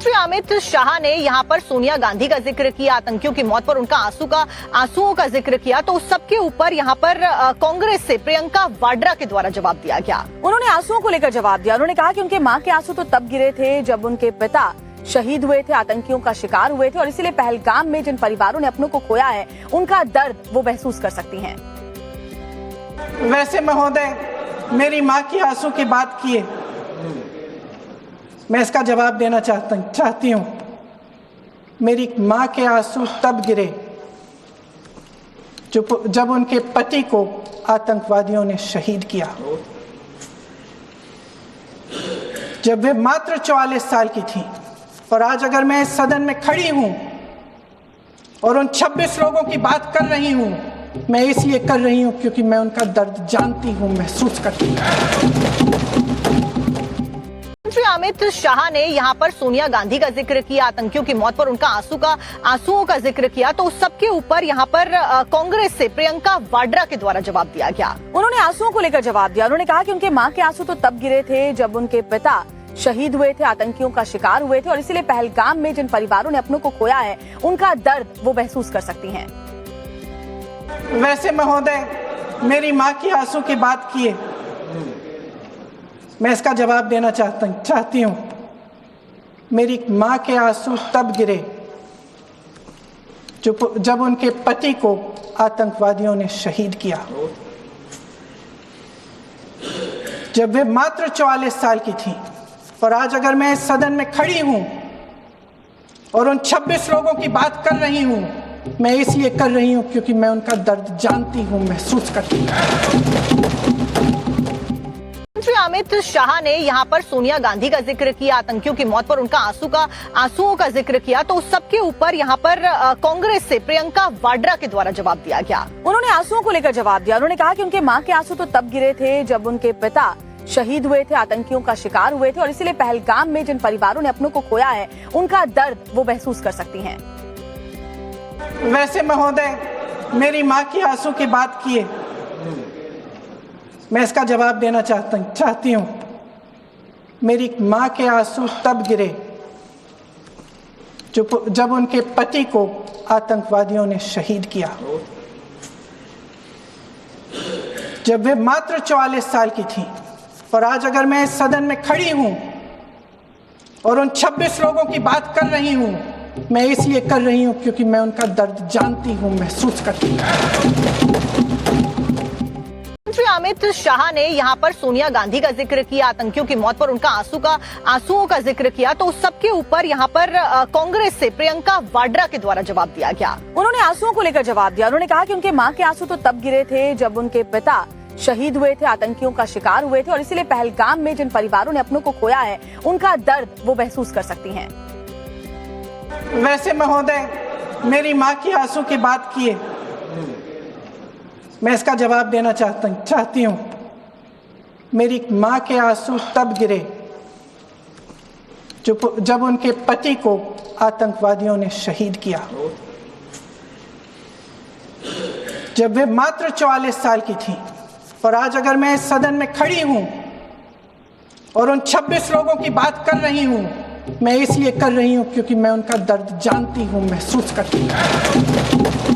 मंत्री अमित शाह ने यहाँ पर सोनिया गांधी का जिक्र किया, आतंकियों की मौत पर उनका आंसुओं का जिक्र किया, तो उस सबके ऊपर यहाँ पर कांग्रेस से प्रियंका वाड्रा के द्वारा जवाब दिया गया। उन्होंने आंसुओं को लेकर जवाब दिया। उन्होंने कहा कि उनके मां के आंसू तो तब गिरे थे जब उनके पिता शहीद हुए थे, आतंकियों का शिकार हुए थे, और इसीलिए पहलगाम में जिन परिवारों ने अपनों को खोया है उनका दर्द वो महसूस कर सकती हैं। वैसे महोदय, मेरी माँ की आंसू की बात किए, मैं इसका जवाब देना चाहती हूँ। मेरी माँ के आंसू तब गिरे जब उनके पति को आतंकवादियों ने शहीद किया, जब वे मात्र 44 साल की थी। और आज अगर मैं इस सदन में खड़ी हूं और उन 26 लोगों की बात कर रही हूं, मैं इसलिए कर रही हूं क्योंकि मैं उनका दर्द जानती हूं, महसूस करती हूं। मंत्री अमित शाह ने यहाँ पर सोनिया गांधी का जिक्र किया, आतंकियों की मौत पर उनका आंसुओं का जिक्र किया, तो उस सबके ऊपर यहाँ पर कांग्रेस से प्रियंका वाड्रा के द्वारा जवाब दिया गया। उन्होंने आंसुओं को लेकर जवाब दिया। उन्होंने कहा कि उनके मां के आंसू तो तब गिरे थे जब उनके पिता शहीद हुए थे, आतंकियों का शिकार हुए थे, और इसीलिए पहलगाम में जिन परिवारों ने अपनों को खोया है उनका दर्द वो महसूस कर सकती हैं। वैसे महोदय, मेरी माँ की आंसू की बात किए, मैं इसका जवाब देना चाहती हूँ। मेरी माँ के आंसू तब गिरे जब उनके पति को आतंकवादियों ने शहीद किया, जब वे मात्र 44 साल की थी। और आज अगर मैं इस सदन में खड़ी हूं और उन 26 लोगों की बात कर रही हूं, मैं इसलिए कर रही हूं क्योंकि मैं उनका दर्द जानती हूं, महसूस करती हूं। मंत्री अमित शाह ने यहाँ पर सोनिया गांधी का जिक्र किया, आतंकियों की मौत पर उनका आंसुओं का जिक्र किया, तो उस सबके ऊपर यहाँ पर कांग्रेस से प्रियंका वाड्रा के द्वारा जवाब दिया गया। उन्होंने आंसुओं को लेकर जवाब दिया। उन्होंने कहा कि उनके मां के आंसू तो तब गिरे थे जब उनके पिता शहीद हुए थे, आतंकियों का शिकार हुए थे, और इसीलिए पहलगाम में जिन परिवारों ने अपनों को खोया है उनका दर्द वो महसूस कर सकती हैं। वैसे महोदय, मेरी माँ की आंसू की बात किए, मैं इसका जवाब देना चाहती हूँ। मेरी माँ के आंसू तब गिरे जब उनके पति को आतंकवादियों ने शहीद किया, जब वे मात्र 44 साल की थी। और आज अगर मैं इस सदन में खड़ी हूं और उन 26 लोगों की बात कर रही हूं, मैं इसलिए कर रही हूं क्योंकि मैं उनका दर्द जानती हूं, महसूस करती हूं। मंत्री अमित शाह ने यहाँ पर सोनिया गांधी का जिक्र किया, आतंकियों की मौत पर उनका आंसुओं का जिक्र किया, तो उस सबके ऊपर यहाँ पर कांग्रेस से प्रियंका वाड्रा के द्वारा जवाब दिया गया। उन्होंने आंसुओं को लेकर जवाब दिया। उन्होंने कहा कि उनके मां के आंसू तो तब गिरे थे जब उनके पिता शहीद हुए थे, आतंकियों का शिकार हुए थे, और इसीलिए पहलगाम में जिन परिवारों ने अपनों को खोया है उनका दर्द वो महसूस कर सकती हैं। वैसे महोदय, मेरी माँ की आंसू की बात किए, मैं इसका जवाब देना चाहती हूँ। मेरी माँ के आंसू तब गिरे जब उनके पति को आतंकवादियों ने शहीद किया, जब वे मात्र 44 साल की थी। और आज अगर मैं इस सदन में खड़ी हूं और उन 26 लोगों की बात कर रही हूं, मैं इसलिए कर रही हूं क्योंकि मैं उनका दर्द जानती हूं, महसूस करती हूं।